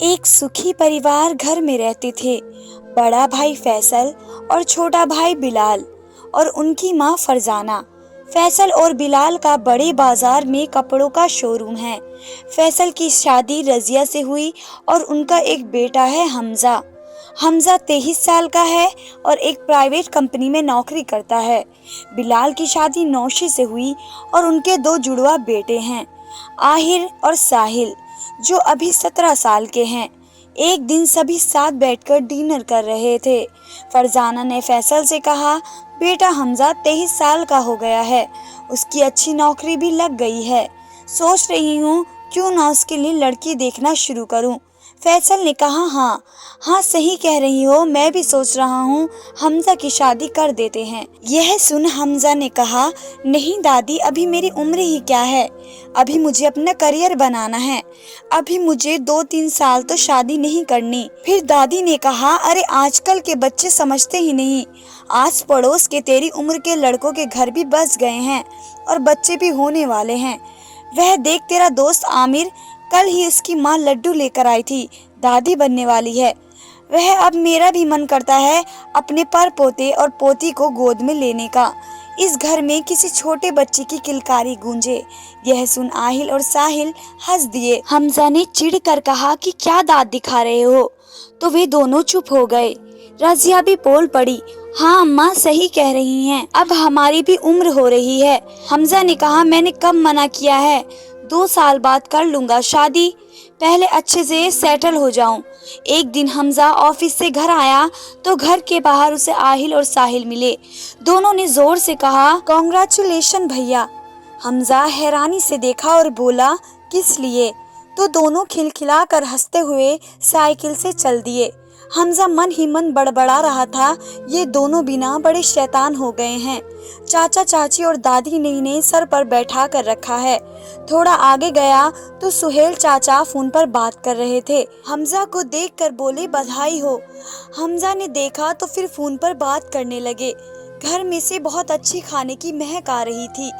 एक सुखी परिवार घर में रहते थे। बड़ा भाई फैसल और छोटा भाई बिलाल और उनकी माँ फरजाना। फैसल और बिलाल का बड़े बाजार में कपड़ों का शोरूम है। फैसल की शादी रजिया से हुई और उनका एक बेटा है हमजा। हमजा 23 साल का है और एक प्राइवेट कंपनी में नौकरी करता है। बिलाल की शादी नौशी से हुई और उनके 2 जुड़वा बेटे हैं, आहिर और साहिल, जो अभी 17 साल के हैं। एक दिन सभी साथ बैठकर डिनर कर रहे थे। फरजाना ने फैसल से कहा, बेटा हमजा 23 साल का हो गया है, उसकी अच्छी नौकरी भी लग गई है। सोच रही हूँ क्यों ना उसके लिए लड़की देखना शुरू करूँ। फैसल ने कहा, हाँ सही कह रही हो, मैं भी सोच रहा हूँ हमजा की शादी कर देते हैं। यह सुन हमजा ने कहा, नहीं दादी, अभी मेरी उम्र ही क्या है, अभी मुझे अपना करियर बनाना है, अभी मुझे 2-3 साल तो शादी नहीं करनी। फिर दादी ने कहा, अरे आजकल के बच्चे समझते ही नहीं, आस पड़ोस के तेरी उम्र के लड़कों के घर भी बस गए हैं और बच्चे भी होने वाले हैं। वह देख, तेरा दोस्त आमिर, कल ही उसकी माँ लड्डू लेकर आई थी, दादी बनने वाली है। वह अब मेरा भी मन करता है अपने पर पोते और पोती को गोद में लेने का। इस घर में किसी छोटे बच्चे की किलकारी गूंजे। यह सुन आहिल और साहिल हंस दिए। हमजा ने चिढ़ कर कहा कि क्या दांत दिखा रहे हो, तो वे दोनों चुप हो गए। रजिया भी बोल पड़ी, हाँ अम्मा सही कह रही हैं, अब हमारी भी उम्र हो रही है। हमजा ने कहा, मैंने कब मना किया है, 2 साल बाद कर लूंगा शादी, पहले अच्छे से सेटल हो जाऊं। एक दिन हमजा ऑफिस से घर आया तो घर के बाहर उसे आहिल और साहिल मिले। दोनों ने जोर से कहा, कॉन्ग्रेचुलेशन भैया। हमजा हैरानी से देखा और बोला, किस लिए? तो दोनों खिलखिलाकर हंसते हुए साइकिल से चल दिए। हमजा मन ही मन बड़बड़ा रहा था, ये दोनों बिना बड़े शैतान हो गए हैं। चाचा चाची और दादी ने इन्हें सर पर बैठा कर रखा है। थोड़ा आगे गया तो सुहेल चाचा फोन पर बात कर रहे थे। हमजा को देखकर बोले, बधाई हो। हमजा ने देखा तो फिर फोन पर बात करने लगे। घर में से बहुत अच्छी खाने की महक आ रही थी।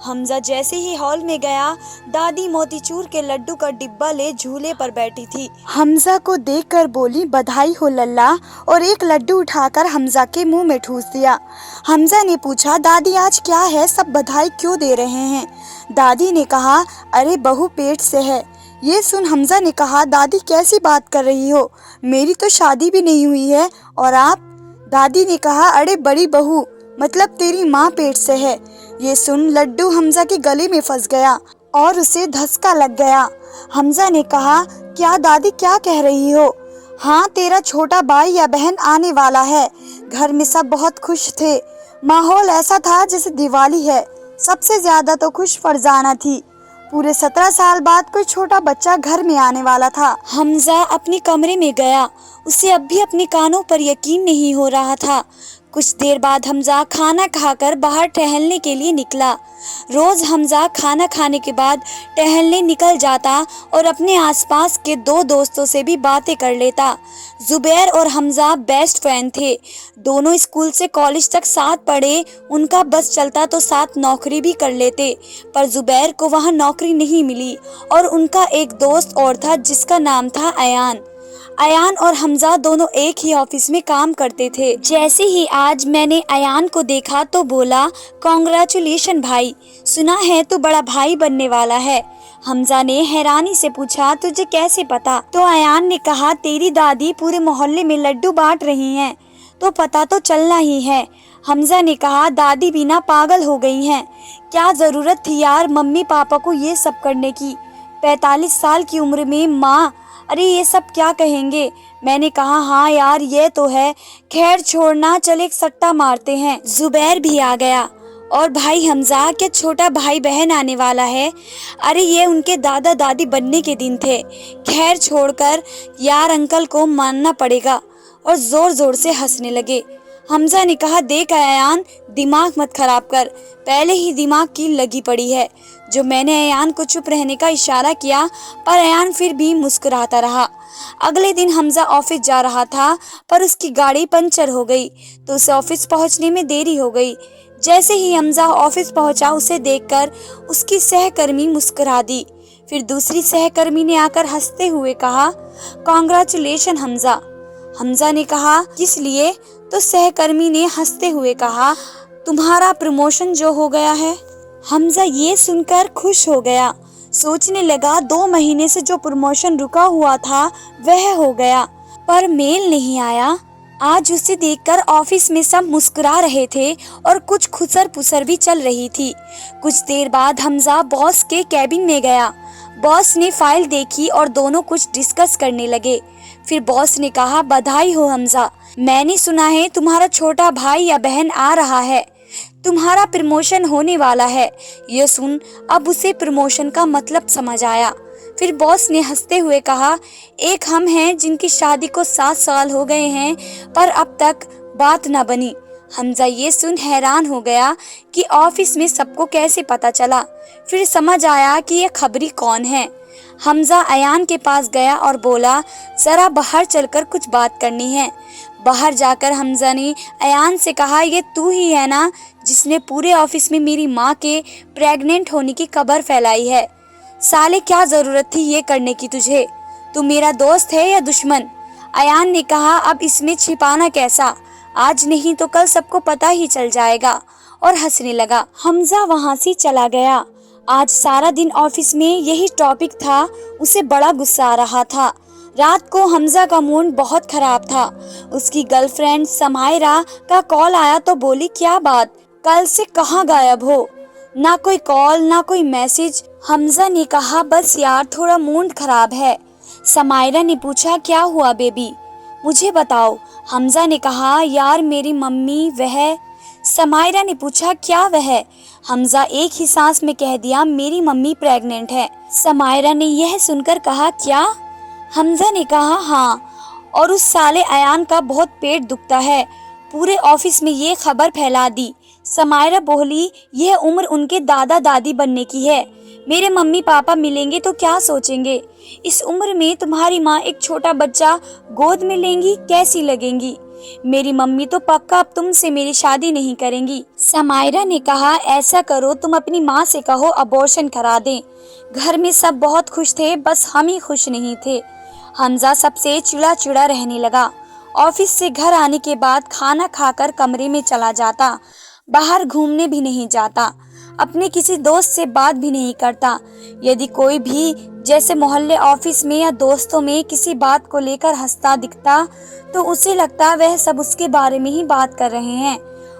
हमजा जैसे ही हॉल में गया, दादी मोतीचूर के लड्डू का डिब्बा ले झूले पर बैठी थी। हमजा को देखकर बोली, बधाई हो लल्ला, और एक लड्डू उठाकर हमजा के मुंह में ठूस दिया। हमजा ने पूछा, दादी आज क्या है, सब बधाई क्यों दे रहे हैं? दादी ने कहा, अरे बहू पेट से है। ये सुन हमजा ने कहा, दादी कैसी बात कर रही हो, मेरी तो शादी भी नहीं हुई है और आप? दादी ने कहा, अरे बड़ी बहू, मतलब तेरी माँ पेट से है। ये सुन लड्डू हमजा के गले में फंस गया और उसे धक्का लग गया। हमजा ने कहा, क्या दादी क्या कह रही हो? हाँ, तेरा छोटा भाई या बहन आने वाला है। घर में सब बहुत खुश थे, माहौल ऐसा था जैसे दिवाली है। सबसे ज्यादा तो खुश फरजाना थी, पूरे 17 साल बाद कोई छोटा बच्चा घर में आने वाला था। हमजा अपने कमरे में गया, उसे अब भी अपने कानों पर यकीन नहीं हो रहा था। कुछ देर बाद हमजा खाना खाकर बाहर टहलने के लिए निकला। रोज हमजा खाना खाने के बाद टहलने निकल जाता और अपने आसपास के 2 दोस्तों से भी बातें कर लेता। जुबैर और हमजा बेस्ट फ्रेंड थे, दोनों स्कूल से कॉलेज तक साथ पढ़े। उनका बस चलता तो साथ नौकरी भी कर लेते, पर जुबैर को वहाँ नौकरी नहीं मिली और उनका एक दोस्त और था जिसका नाम था अयान। अयान और हमजा दोनों एक ही ऑफिस में काम करते थे। जैसे ही आज मैंने अयान को देखा तो बोला, कॉन्ग्रेचुलेशन भाई, सुना है तू बड़ा भाई बनने वाला है। हमजा ने हैरानी से पूछा, तुझे कैसे पता? तो अयान ने कहा, तेरी दादी पूरे मोहल्ले में लड्डू बांट रही हैं, तो पता तो चलना ही है। हमजा ने कहा, दादी भी ना पागल हो गई हैं, क्या जरूरत थी यार मम्मी पापा को ये सब करने की, 45 साल की उम्र में माँ, अरे ये सब क्या कहेंगे। मैंने कहा, हाँ यार ये तो है, खैर छोड़ना, चल एक सट्टा मारते हैं। जुबैर भी आ गया, और भाई हमजा, क्या छोटा भाई बहन आने वाला है? अरे ये उनके दादा दादी बनने के दिन थे, खैर छोड़कर यार अंकल को मानना पड़ेगा। और जोर जोर से हंसने लगे। हमजा ने कहा, देख अयान, दिमाग मत खराब कर, पहले ही दिमाग की लगी पड़ी है। जो मैंने अयान को चुप रहने का इशारा किया, पर अयान फिर भी मुस्कुराता रहा। अगले दिन हमजा ऑफिस जा रहा था, पर उसकी गाड़ी पंचर हो गई, तो उसे ऑफिस पहुंचने में देरी हो गई। जैसे ही हमजा ऑफिस पहुंचा, उसे देखकर उसकी सहकर्मी मुस्कुरा दी। फिर दूसरी सहकर्मी ने आकर हंसते हुए कहा, कॉन्ग्रेचुलेशन हमजा। हमजा ने कहा, किस लिए? तो सहकर्मी ने हंसते हुए कहा, तुम्हारा प्रमोशन जो हो गया है। हमजा ये सुनकर खुश हो गया। सोचने लगा 2 महीने से जो प्रमोशन रुका हुआ था वह हो गया, पर मेल नहीं आया। आज उसे देखकर ऑफिस में सब मुस्कुरा रहे थे और कुछ खुसर पुसर भी चल रही थी। कुछ देर बाद हमजा बॉस के कैबिन में गया। बॉस ने फाइल देखी और दोनों कुछ डिस्कस करने लगे। फिर बॉस ने कहा, बधाई हो हमजा, मैंने सुना है तुम्हारा छोटा भाई या बहन आ रहा है, तुम्हारा प्रमोशन होने वाला है। यह सुन अब उसे प्रमोशन का मतलब समझ आया। फिर बॉस ने हंसते हुए कहा, एक हम हैं जिनकी शादी को 7 साल हो गए हैं पर अब तक बात न बनी। हमजा ये सुन हैरान हो गया कि ऑफिस में सबको कैसे पता चला। फिर समझ आया कि ये खबरी कौन है। हमजा अयान के पास गया और बोला, जरा बाहर चलकर कुछ बात करनी है। बाहर जाकर हमजा ने अयान से कहा, ये तू ही है ना जिसने पूरे ऑफिस में मेरी माँ के प्रेग्नेंट होने की खबर फैलाई है? साले क्या जरूरत थी ये करने की तुझे? तू मेरा दोस्त है या दुश्मन? अयान ने कहा, अब इसमें छिपाना कैसा, आज नहीं तो कल सबको पता ही चल जाएगा, और हंसने लगा। हमजा वहाँ से चला गया। आज सारा दिन ऑफिस में यही टॉपिक था। उसे बड़ा गुस्सा आ रहा था। रात को हमजा का मूड बहुत खराब था। उसकी गर्लफ्रेंड समायरा का कॉल आया तो बोली, क्या बात, कल से कहाँ गायब हो? ना कोई कॉल ना कोई मैसेज। हमजा ने कहा, बस यार थोड़ा मूड खराब है। समायरा ने पूछा, क्या हुआ बेबी, मुझे बताओ। हमजा ने कहा, यार मेरी मम्मी वह। समायरा ने पूछा, क्या वह? हमजा एक ही सांस में कह दिया, मेरी मम्मी प्रेग्नेंट है। समायरा ने यह सुनकर कहा, क्या? हमजा ने कहा, हाँ, और उस साले अयान का बहुत पेट दुखता है, पूरे ऑफिस में ये खबर फैला दी। समायरा बोली, यह उम्र उनके दादा दादी बनने की है, मेरे मम्मी पापा मिलेंगे तो क्या सोचेंगे? इस उम्र में तुम्हारी माँ एक छोटा बच्चा गोद में लेंगी, कैसी लगेंगी? मेरी मम्मी तो पक्का अब तुमसे मेरी शादी नहीं करेंगी। समायरा ने कहा, ऐसा करो तुम अपनी माँ से कहो अबॉर्शन करा दें। घर में सब बहुत खुश थे, बस हम ही खुश नहीं थे। हमजा सबसे चिड़ा चिड़ा रहने लगा। ऑफिस से घर आने के बाद खाना खाकर कमरे में चला जाता, बाहर घूमने भी नहीं जाता, अपने किसी दोस्त से बात भी नहीं करता। यदि कोई भी जैसे मोहल्ले, ऑफिस में या दोस्तों में किसी बात को लेकर हंसता दिखता तो उसे लगता वह सब उसके बारे में ही बात कर रहे हैं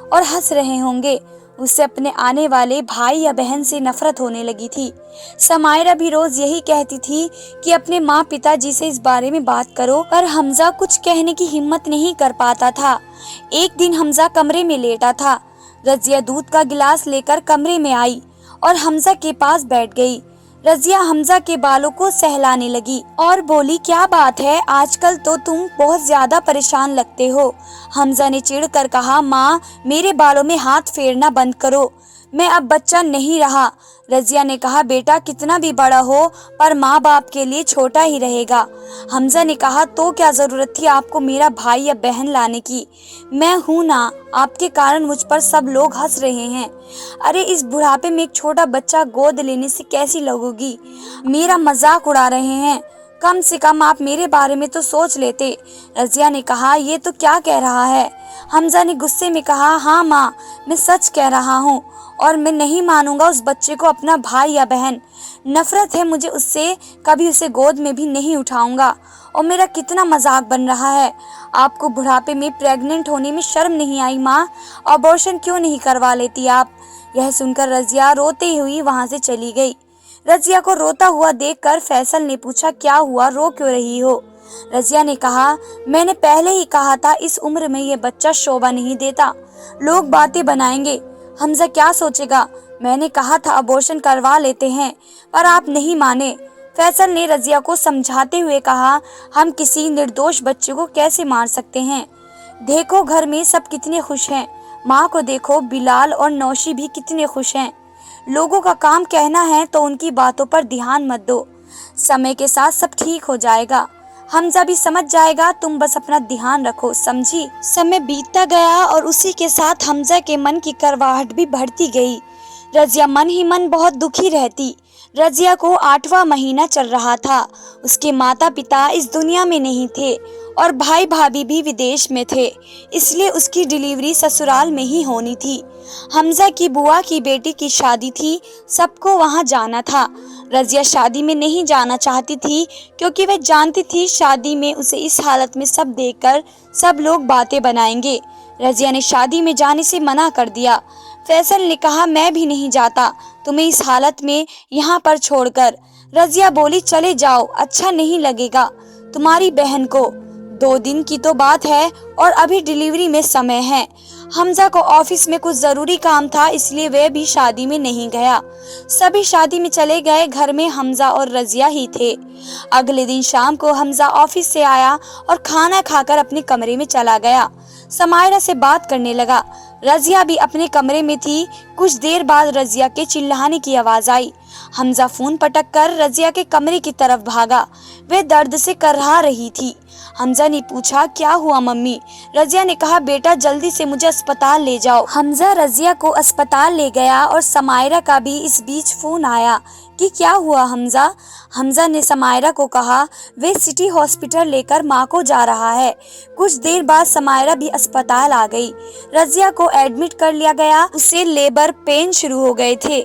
और हंस रहे होंगे। उसे अपने आने वाले भाई या बहन से नफरत होने लगी थी। समायरा भी रोज यही कहती थी कि अपने माँ पिताजी से इस बारे में बात करो, पर हमजा कुछ कहने की हिम्मत नहीं कर पाता था। एक दिन हमजा कमरे में लेटा था। रजिया दूध का गिलास लेकर कमरे में आई और हमजा के पास बैठ गई। रजिया हमजा के बालों को सहलाने लगी और बोली, क्या बात है, आजकल तो तुम बहुत ज्यादा परेशान लगते हो। हमजा ने चिढ़कर कहा, माँ मेरे बालों में हाथ फेरना बंद करो, मैं अब बच्चा नहीं रहा। रजिया ने कहा, बेटा कितना भी बड़ा हो पर माँ बाप के लिए छोटा ही रहेगा। हमजा ने कहा, तो क्या जरूरत थी आपको मेरा भाई या बहन लाने की? मैं हूँ ना, आपके कारण मुझ पर सब लोग हंस रहे हैं। अरे इस बुढ़ापे में एक छोटा बच्चा गोद लेने से कैसी लगोगी? मेरा मजाक उड़ा रहे हैं, कम से कम आप मेरे बारे में तो सोच लेते। रजिया ने कहा, ये तो क्या कह रहा है? हमजा ने गुस्से में कहा, हाँ माँ मैं सच कह रहा हूँ और मैं नहीं मानूंगा उस बच्चे को अपना भाई या बहन। नफरत है मुझे उससे, कभी उसे गोद में भी नहीं उठाऊंगा। और मेरा कितना मजाक बन रहा है। आपको बुढ़ापे में प्रेग्नेंट होने में शर्म नहीं आई माँ? अबॉर्शन क्यों नहीं करवा लेती आप? यह सुनकर रजिया रोते हुई वहाँ से चली गई। रजिया को रोता हुआ देखकर फैसल ने पूछा, क्या हुआ, रो क्यों रही हो? रजिया ने कहा, मैंने पहले ही कहा था इस उम्र में ये बच्चा शोभा नहीं देता, लोग बातें बनाएंगे, हमजा क्या सोचेगा। मैंने कहा था अबॉर्शन करवा लेते हैं पर आप नहीं माने। फैसल ने रजिया को समझाते हुए कहा, हम किसी निर्दोष बच्चे को कैसे मार सकते हैं? देखो घर में सब कितने खुश हैं, माँ को देखो, बिलाल और नौशी भी कितने खुश हैं। लोगों का काम कहना है तो उनकी बातों पर ध्यान मत दो, समय के साथ सब ठीक हो जाएगा, हमजा भी समझ जाएगा, तुम बस अपना ध्यान रखो, समझी। समय बीतता गया और उसी के साथ हमजा के मन की करवाहट भी बढ़ती गई। रजिया मन ही मन बहुत दुखी रहती। रजिया को 8वां महीना चल रहा था। उसके माता पिता इस दुनिया में नहीं थे और भाई भाभी भी विदेश में थे, इसलिए उसकी डिलीवरी ससुराल में ही होनी थी। हमजा की बुआ की बेटी की शादी थी, सबको वहां जाना था। रजिया शादी में नहीं जाना चाहती थी क्योंकि वह जानती थी शादी में उसे इस हालत में सब देखकर सब लोग बातें बनाएंगे। रजिया ने शादी में जाने से मना कर दिया। फैसल ने कहा, मैं भी नहीं जाता तुम्हें इस हालत में यहाँ पर छोड़कर। रजिया बोली, चले जाओ, अच्छा नहीं लगेगा तुम्हारी बहन को। 2 दिन की तो बात है और अभी डिलीवरी में समय है। हमजा को ऑफिस में कुछ जरूरी काम था, इसलिए वह भी शादी में नहीं गया। सभी शादी में चले गए, घर में हमजा और रजिया ही थे। अगले दिन शाम को हमजा ऑफिस से आया और खाना खाकर अपने कमरे में चला गया। समायरा से बात करने लगा। रजिया भी अपने कमरे में थी। कुछ देर बाद रजिया के चिल्लाने की आवाज आई। हमजा फोन पटक कर रजिया के कमरे की तरफ भागा। वह दर्द से करहा रही थी। हमजा ने पूछा, क्या हुआ मम्मी? रजिया ने कहा, बेटा जल्दी से मुझे अस्पताल ले जाओ। हमजा रजिया को अस्पताल ले गया और समायरा का भी इस बीच फोन आया कि क्या हुआ हमजा? हमजा ने समायरा को कहा, वे सिटी हॉस्पिटल लेकर माँ को जा रहा है। कुछ देर बाद समायरा भी अस्पताल आ गई। रजिया को एडमिट कर लिया गया। उसे लेबर पेन शुरू हो गए थे।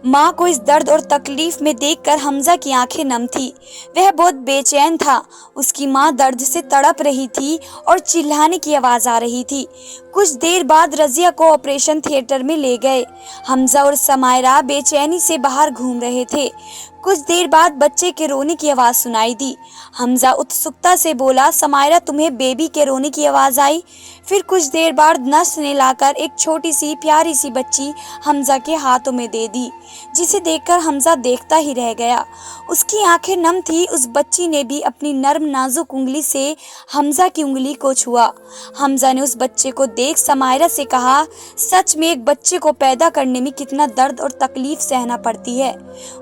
माँ को इस दर्द और तकलीफ में देखकर हमजा की आंखें नम थी। वह बहुत बेचैन था। उसकी माँ दर्द से तड़प रही थी और चिल्लाने की आवाज आ रही थी। कुछ देर बाद रजिया को ऑपरेशन थिएटर में ले गए। हमजा और समायरा बेचैनी से बाहर घूम रहे थे। कुछ देर बाद बच्चे के रोने की आवाज सुनाई दी। हमजा उत्सुकता से बोला, समायरा तुम्हें बेबी के रोने की आवाज आई? फिर कुछ देर बाद नर्स ने लाकर एक छोटी सी प्यारी सी बच्ची हमजा के हाथों में दे दी, जिसे देखकर हमजा देखता ही रह गया। उसकी आंखें नम थी। उस बच्ची ने भी अपनी नर्म नाजुक उंगली से हमजा की उंगली को छुआ। हमजा ने उस बच्चे को देख समायरा से कहा, सच में एक बच्चे को पैदा करने में कितना दर्द और तकलीफ सहना पड़ती है,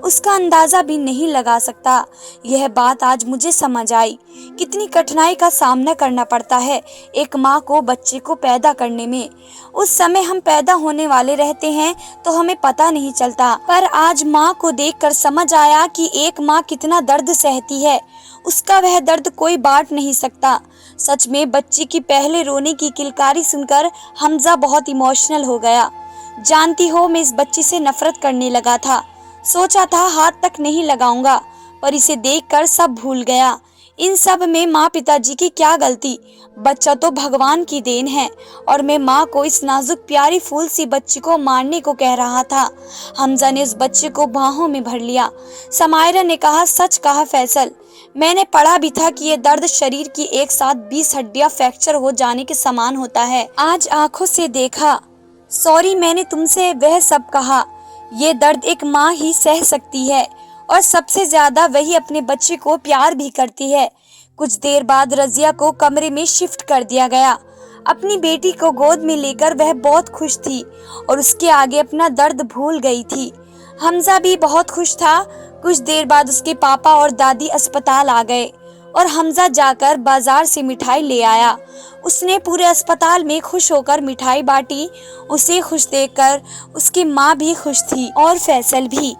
उसका अंदाजा भी नहीं लगा सकता। यह बात आज मुझे समझ आई। कितनी कठिनाई का सामना करना पड़ता है एक माँ को बच्चे को पैदा करने में। उस समय हम पैदा होने वाले रहते हैं तो हमें पता नहीं चलता, पर आज माँ को देखकर समझ आया कि एक माँ कितना दर्द सहती है। उसका वह दर्द कोई बांट नहीं सकता। सच में बच्ची की पहले रोने की किलकारी सुनकर हमजा बहुत इमोशनल हो गया। जानती हो, मैं इस बच्ची से नफरत करने लगा था। सोचा था हाथ तक नहीं लगाऊंगा, पर इसे देखकर सब भूल गया। इन सब में माँ पिताजी की क्या गलती? बच्चा तो भगवान की देन है और मैं माँ को इस नाजुक प्यारी फूल सी बच्ची को मारने को कह रहा था। हमजा ने उस बच्चे को बाहों में भर लिया। समायरा ने कहा, सच कहा फैसल, मैंने पढ़ा भी था कि ये दर्द शरीर की एक साथ 20 हड्डियां फ्रैक्चर हो जाने के समान होता है। आज आंखों से देखा। सॉरी, मैंने तुमसे वह सब कहा। ये दर्द एक माँ ही सह सकती है और सबसे ज्यादा वही अपने बच्चे को प्यार भी करती है। कुछ देर बाद रजिया को कमरे में शिफ्ट कर दिया गया। अपनी बेटी को गोद में लेकर वह बहुत खुश थी और उसके आगे अपना दर्द भूल गई थी। हमजा भी बहुत खुश था। कुछ देर बाद उसके पापा और दादी अस्पताल आ गए और हमजा जाकर बाजार से मिठाई ले आया। उसने पूरे अस्पताल में खुश होकर मिठाई बांटी। उसे खुश देखकर उसकी माँ भी खुश थी और फैसल भी।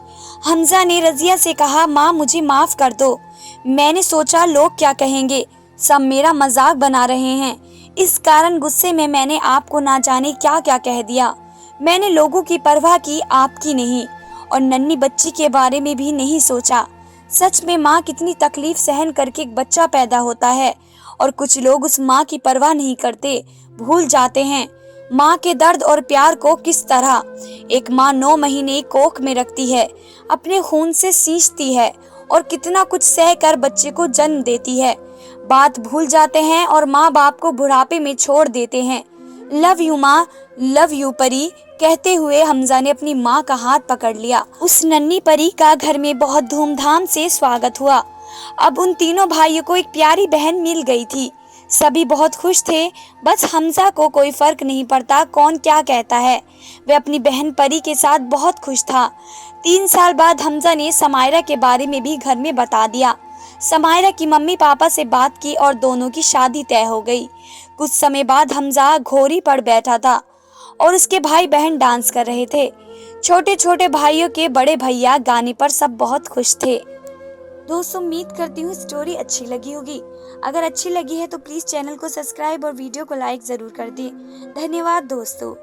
हमजा ने रजिया से कहा, माँ मुझे माफ कर दो, मैंने सोचा लोग क्या कहेंगे, सब मेरा मजाक बना रहे हैं, इस कारण गुस्से में मैंने आपको ना जाने क्या क्या कह दिया। मैंने लोगों की परवाह की, आपकी नहीं, और नन्ही बच्ची के बारे में भी नहीं सोचा। सच में माँ कितनी तकलीफ सहन करके एक बच्चा पैदा होता है और कुछ लोग उस माँ की परवाह नहीं करते, भूल जाते हैं माँ के दर्द और प्यार को किस तरह। एक माँ 9 महीने कोख में रखती है, अपने खून से सींचती है और कितना कुछ सह कर बच्चे को जन्म देती है। बात भूल जाते हैं और माँ बाप को बुढ़ापे में छोड़ देते हैं। लव यू माँ, लव यू परी, कहते हुए हमजा ने अपनी माँ का हाथ पकड़ लिया। उस नन्ही परी का घर में बहुत धूमधाम से स्वागत हुआ। अब उन तीनों भाइयों को एक प्यारी बहन मिल गई थी। सभी बहुत खुश थे। बस हमजा को कोई फर्क नहीं पड़ता कौन क्या कहता है। वह अपनी बहन परी के साथ बहुत खुश था। 3 साल बाद हमजा ने समायरा के बारे में भी घर में बता दिया। समायरा की मम्मी पापा से बात की और दोनों की शादी तय हो गई। कुछ समय बाद हमजा घोड़ी पर बैठा था और उसके भाई बहन डांस कर रहे थे। छोटे छोटे भाइयों के बड़े भैया गाने पर सब बहुत खुश थे। दोस्तों, उम्मीद करती हूँ स्टोरी अच्छी लगी होगी। अगर अच्छी लगी है तो प्लीज चैनल को सब्सक्राइब और वीडियो को लाइक जरूर कर दें। धन्यवाद दोस्तों।